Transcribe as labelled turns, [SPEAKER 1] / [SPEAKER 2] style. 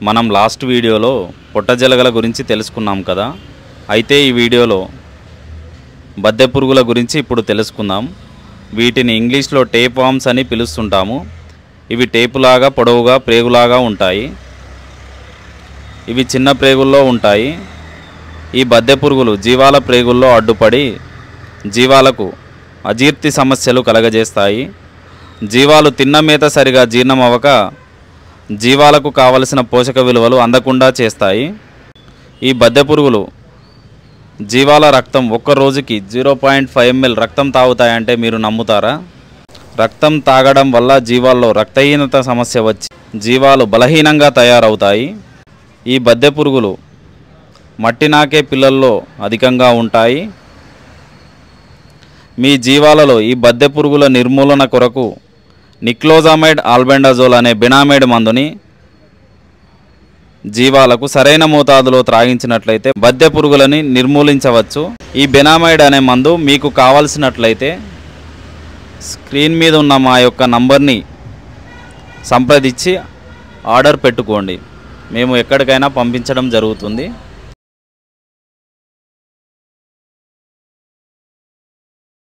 [SPEAKER 1] మనం లాస్ట్ వీడియోలో పొట్టజెలగల గురించి తెలుసుకున్నాం కదా. అయితే ఈ వీడియోలో బద్దె పురుగుల గురించి ఇప్పుడు తెలుసుకుందాం. వీటిని ఇంగ్లీష్లో టేప్ వామ్స్ అని పిలుస్తుంటాము. ఇవి టేపులాగా పొడవుగా ప్రేగులాగా ఉంటాయి. ఇవి చిన్న ప్రేగుల్లో ఉంటాయి. ఈ బద్దె పురుగులు జీవాల ప్రేగుల్లో అడ్డుపడి జీవాలకు అజీర్తి సమస్యలు కలగజేస్తాయి. జీవాలు తిన్న మేత సరిగా జీర్ణం అవ్వక జీవాలకు కావలసిన పోషక విలువలు అందకుండా చేస్తాయి. ఈ బద్దె పురుగులు జీవాల రక్తం ఒక్క రోజుకి 0.5 ml రక్తం తాగుతాయంటే మీరు నమ్ముతారా? రక్తం తాగడం వల్ల జీవాల్లో రక్తహీనత సమస్య వచ్చి జీవాలు బలహీనంగా తయారవుతాయి. ఈ బద్దె పురుగులు మట్టి నాకే పిల్లల్లో అధికంగా ఉంటాయి. మీ జీవాలలో ఈ బద్దె పురుగుల నిర్మూలన కొరకు నిక్లోజామైడ్ ఆల్బెండజోల్ అనే బెనామైడ్ మందుని జీవాలకు సరైన మోతాదులో త్రాగించినట్లయితే బద్దె పురుగులని నిర్మూలించవచ్చు. ఈ బెనామైడ్ అనే మందు మీకు కావలసినట్లయితే స్క్రీన్ మీద ఉన్న మా యొక్క నంబర్ని సంప్రదించి ఆర్డర్ పెట్టుకోండి. మేము ఎక్కడికైనా పంపించడం జరుగుతుంది.